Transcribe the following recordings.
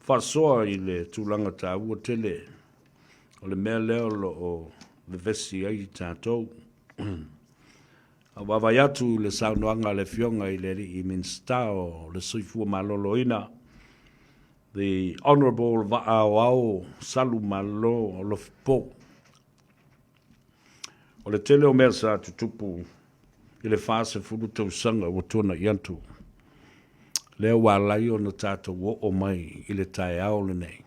whasoa i le tūlanga tā ua tele, o le mea leo lo o le vesi ai tātou. A wawai atu le saunoanga le fionga i le i minsta o le soifua malolo ina. The Honourable Va'auau Salu Malo o lo po. O le tele o mea sa tutupu i le fase fulu tausanga o tona i antu. Lea walai o na tātou o mai i le tae ao le nei.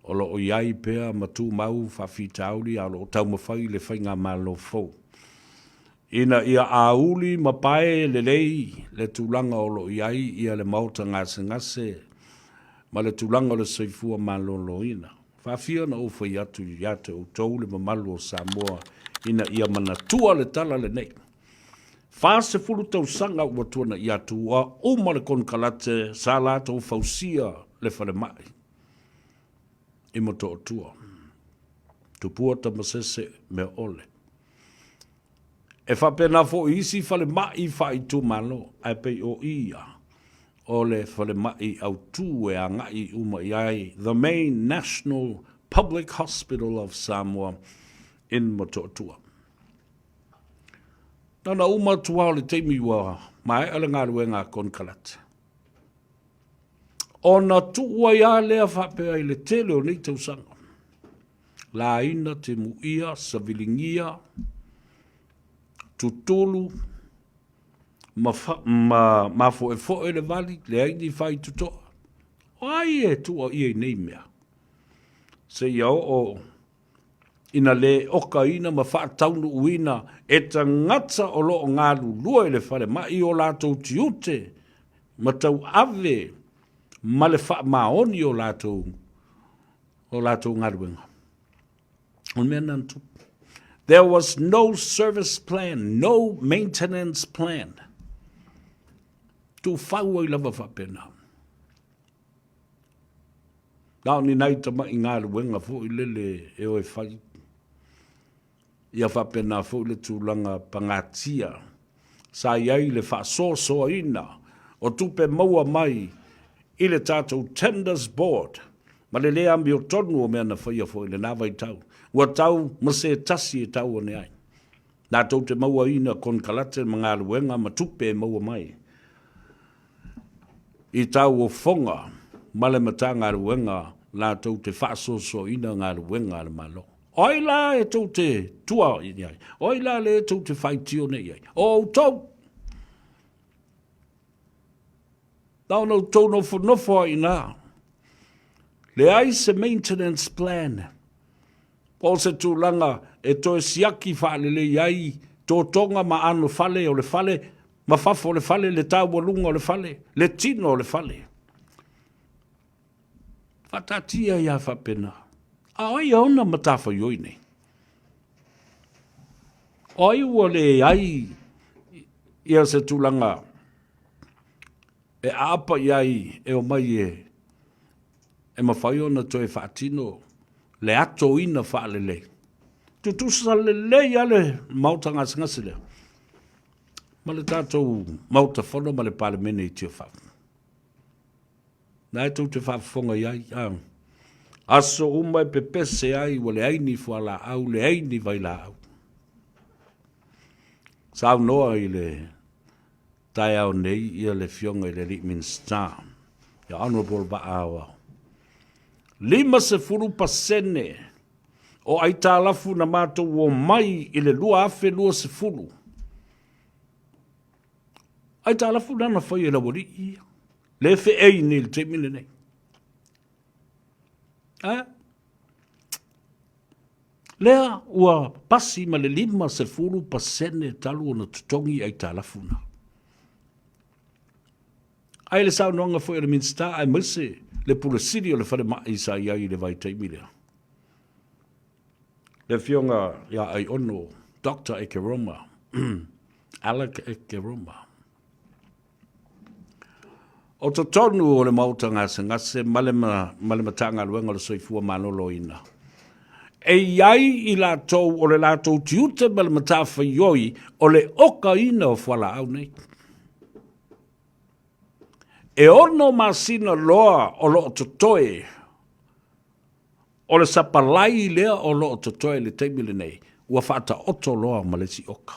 O lo o iai pea matu mau whawhitauri a lo o tau mawhai le whainga malo fau. Ina ia auli mapae le lei le tūlanga o lo iai ia le mauta ngase ngase ma le tūlanga o le soifua malolo ina. Whawhia na uwha i atu i ate o tau le mamalu o Samoa ina ia manatua le tala le nei. Fase fulu tau sanga ua tuana i atu a uma le konkalate sa lata o fausia le falemai. I moto o tua. Tupua tamasese me ole. E whapena fo isi falemai whai tu malo ai pei o ia. O le falemai au tu e a ngai uma iai. The main National Public Hospital of Samoa in moto o tua. Nana uma tuao le teimi wa mai ala ngā ruenga konkalate. O na tuua ia lea whapea i le tele o nei tausanga. La ina te muia, savilingia, tutulu, ma fo e le vali, le aini whai tutoa. O ai e tua i e nei mea. Se iau o ina le oka ina ma wha taunu uina e ta ngata o lo o ngā lua i le whare mai o lātou tiute ma tau ave ma le wha maoni o lātou ngā ruenga. On mea nantu. There was no service plan, no maintenance plan. Tu whau ai lava whapena. Nau ni nai tama i ngā ruenga fo i lele e oi whai. Ia whapena fo le tūlanga pangatia. Sa iai le whasosoa ina o tupe maua mai i le tātou tenders board. Ma le lea ambi o tonu o mea na whaia fo i le nāwai tau. Ua tau ma se tasi e tau o ne ai. Nā tau te maua ina kon kalate ma ngā ruenga ma tupe maua mai. I tau o whonga ma le mata ngā ruenga nā tau te whasosoa ina ngā ruenga le malo. Oi la e tau te tua i ai. Oi la le e tau te whaitio nei ai. O tau. Tau no tau no whanofo i nā. Le ai se maintenance plan. O se tūlanga e toi siaki whaalele iai. Tō tonga ma anu fale o le fale. Ma fafo o le fale. Le tau walunga o le fale. Le tino o le fale. Whatatia ia whapena. A oi auna matafa ioi nei. Oi ua le ai ia se tūlanga e apa iai e o mai e mawhai ona toi whaatino le ato ina whaalele. Tutusa le ia le mauta ngasi le. Ma le tātou mauta whono ma le palemene i tio whau. Nā e tau te whaafonga iai. Aso umai pepese ai wa le aini fualaau, le aini vailaau. Sau noa i le tai au nei ia le fionga i le Litminster. Ia Honourable Va'auau. 5% o aikalafu na mātou o mai i le lua afe lua se fulu. Aikalafu nana whai e la wari ia. Le fe ei ni le te mile nei. Lea ua pasi ma le 5% talu o na tutongi ai talafuna. Ai le sau noanga fo e le minsta ai mese le pulasiri o le falemai sa iai le vai taimilea. Le fionga ia ai ono Dr. Ekeroma, Alec Ekeroma. O to tonu o le mauta ngase malema tanga luenga le soifua manolo ina. E iai i la tau o le la tau tiute malema tafa ioi o le oka ina o fualaau nei. E ono masina loa o lo totoe, o le sapalai lea o lo totoe le teimile nei, ua whaata oto loa ma le sioka.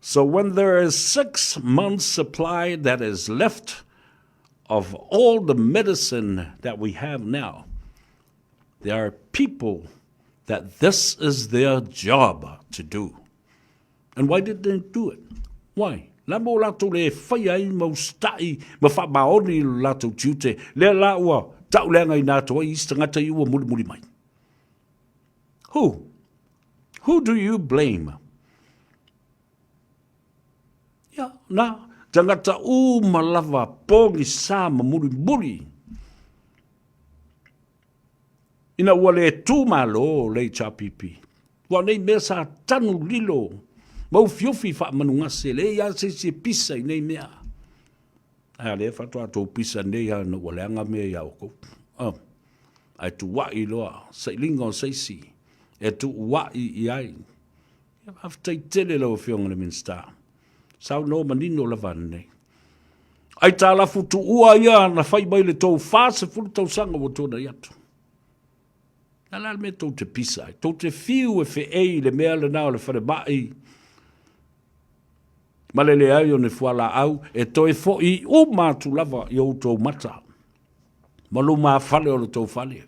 So when there is 6 months supply that is left of all the medicine that we have now, there are people that this is their job to do. And why did they do it? Why? La mo lato le whai ai mau stai, ma wha maoni lato tiute, le la ua tau lenga I nato I istangata I ua muri mai. Who? Who do you blame? Ya, na, tangata malava pongi sa ma muri. Ina ua le tu malo le chapipi. Wa nei mea sa tanu lilo. Mau fiofi wha manunga se le ia se pisa I nei mea. Ai le whatua tō pisa nei a na waleanga mea ia oko. Ai tu wai loa, sei lingo sei si. E tu wai I ai. Haftai tele lau fionga le minsta. Sau no manino la vane nei. Ai tā la futu ua ia na whai mai le tō whāse furu tau sanga o tōna iatu. Nala me tō te pisa, tō te fiu e whe ei le mea le nao le falemai. Malele ai o ne fualaau, e to e fo I mātu lava I o tō mata. Malu mā whale o le tō whale.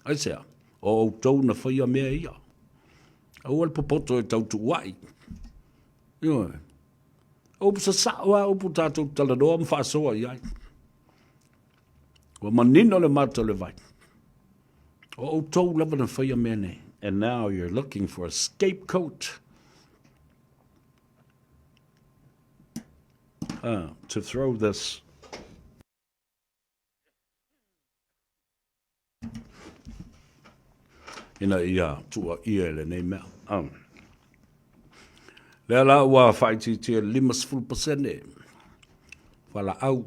Ai sea, o tō na whaia mea ia. Au al popoto e tau tu wai. Ioe. O sa sawa o pu tātou talanoa mwhāsoa I ai. Wa manino le mata le vai. O tō lava na whaia mea nei. And now you're looking for a scapegoat. To throw this ina ia tua ia le nei mea. Lea la ua whaiti tia 5% faalaau.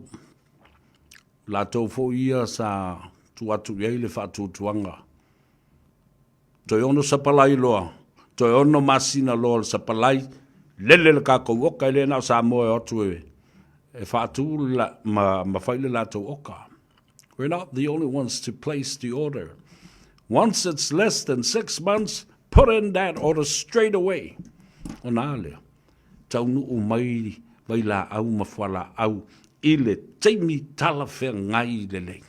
La tau fo ia sa tuatu iei le whaatutuanga. Toi ono sapalai loa. Toi ono masina loa le sapalai. Lele le kako oka ele na sa moe otu e. E whaatu la ma whaile la tau oka. We're not the only ones to place the order. Once it's less than 6 months, put in that order straight away. O nā lea. Tau nuu mai la au ma fualaau. I le teimi tala whea ngai le lei.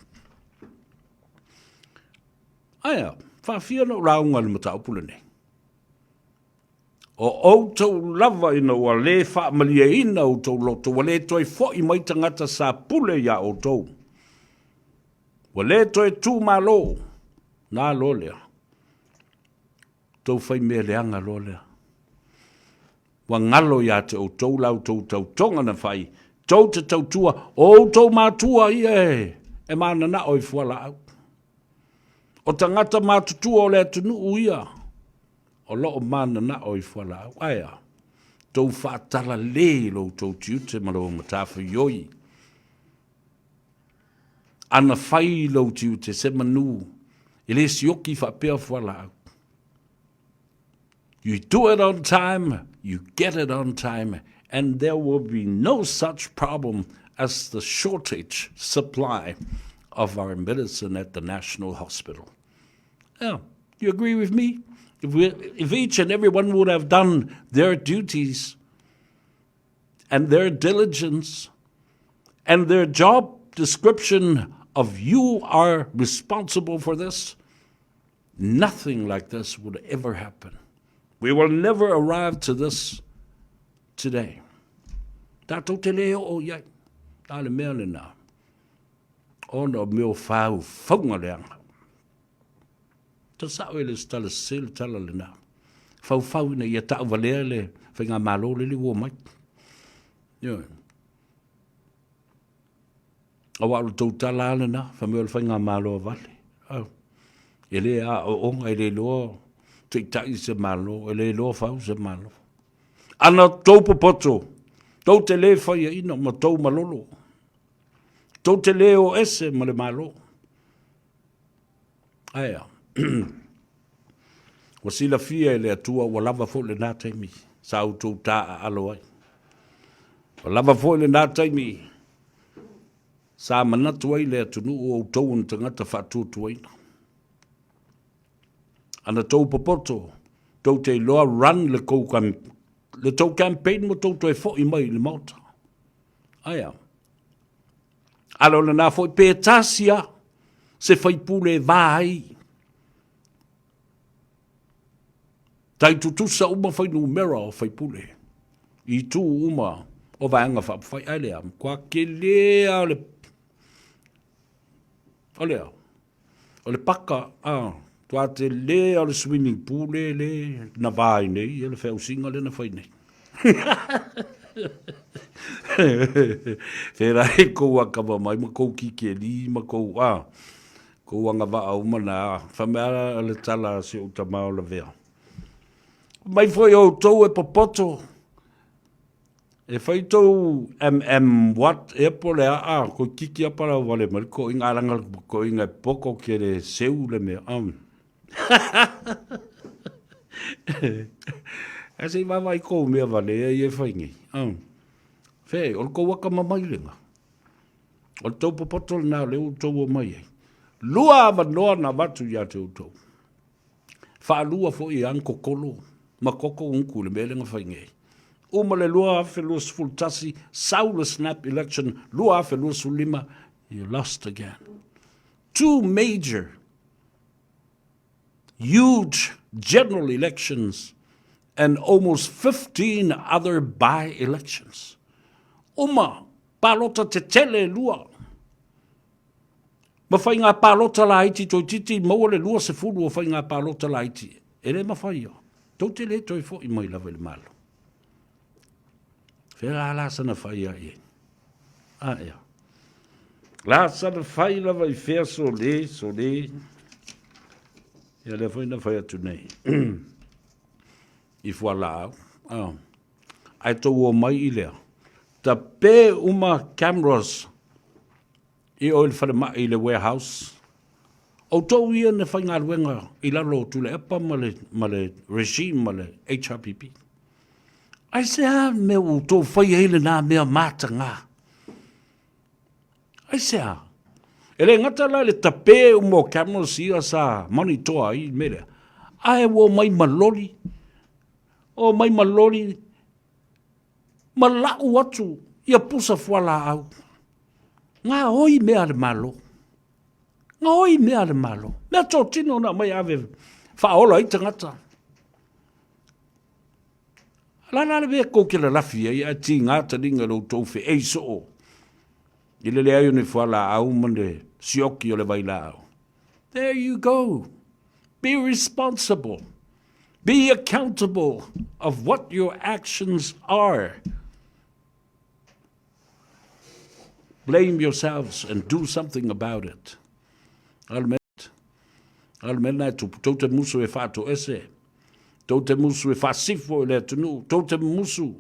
Aia, whawhia no raunga le mataupule nei. O outou lava ina ua le whaamalia ina outou loto, wa le toi fo I mai tangata sa pule ia outou. Wa le toi tū malo, nā lo lea. Tau whai mea leanga lo lea. Wa ngalo ia te outou lau tau tonga na whai, tau te tau tua, outou mātua ie, e mana na oi fualaau. O tangata mātutua o lea tunu uia, o loo mana na oi fualaau. Aia, tau whaatala le lo tau tiute malo matafa yoi. Ana whai lo tiute se manu, ele sioki whapea fualaau. You do it on time, you get it on time, and there will be no such problem as the shortage supply of our medicine at the National Hospital. Yeah, you agree with me? If each and everyone would have done their duties and their diligence and their job description of you are responsible for this, nothing like this would ever happen. We will never arrive to this today. Tātou te leo o iai. Tāle mea le nā. Ono meo whau whaunga leanga. Ta sao ele stala sele tala le nā. Whau ina ia tau valea le whainga malo le li ua mai. Yo. Awa alu tau tala le nā. Whameo le whainga malo vale. Oh. Ele a o onga ele loa. Tai se malo, ele lo fau se malo. Ana tau popoto, tau te le whaia ina ma tau malolo. Tau te le o ese ma le malo. Aia. Wasila fia ele atua wa lava fo le nā teimi. Sa au tau taa alo ai. O lava fo le nā taimi, sa manatu ai le atunu o tau na tangata whātutu aina. Ana tau popoto, tau te loa run le tau campaign mo tau e fo i mai le mauta. Aia. Alo le nā fo i pētasia, se whaipule vāi. Tai tutusa uma whai numera o whaipule. I tū uma o vaenga whai alea. Kua ke lea o le... O lea. O le paka, tua te lea o le swimming pool le na vāi nei, le whau singa le na whai nei. Whera e kou akawa mai, ma kou kiki e li, ma kou kou anga waa uma na whamea le tala se o tamao la vea. Mai foi o tau e popoto, e whai tau what e pole ko kiki apara wale mari, ko inga aranga, ko inga poko ke le seu le mea. E se wawa i kou mea wale e whai ngi. Whei, o kou waka mamailenga. O tau popoto na leo tau o mai ei. Lua awa noa na watu ia te utau. Whaalua fo i anko kolo, ma koko unku le melenga whai ngei. Uma le lua afe lua sfultasi, saula snap election, lua afe lua sulima, you lost again. Two major, huge general elections and almost 15 other by-elections. Uma, palota te tele lua. Ma whai ngā palota la iti toi titi, maua le lua se fulu o whai ngā palota la iti. E le ma whai o. Tau te le toi fo i mai lawa le malo. Whera la sana whai a e. Ea. La sana whai lawa i whea so le. Ia le whai na whai atu nei. I fualaau. Ai tau o mai i lea. Ta pē uma cameras i o le falemai i le warehouse. O tau ia ne whai ngā ruenga i lalo tu le epa ma le regime ma le hrpp. Ai se me o tau whai hele nā mea māta ngā. Ai se e le ngata la le ta pē uma cameras ia sa monitoa i mele. Ai wo mai malori. O mai malori. Ma lau atu, ia pusa fualaau. Ngā hoi mea le malo. Ngā hoi mea le malo. Mea tō tino na mai ave whaola i tangata. Lana le mea kou ke la lafi ia ti ngā taringa lo tō whi eiso o. I le lea ni fualaau mande sioki o le wailau. There you go. Be responsible. Be accountable of what your actions are. Blame yourselves and do something about it. Almena tau te musu e whāto ese. Tau te musu e whasifo i le tunu. Tau te musu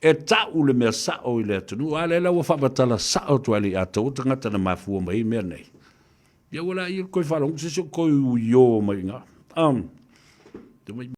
e tau le mea sao i le tunu. Ale la wa whabatala sao tuali a tau tangata na mafua mai mea nei. Ia wala i koi whalong, sisio koi uio mai ngā.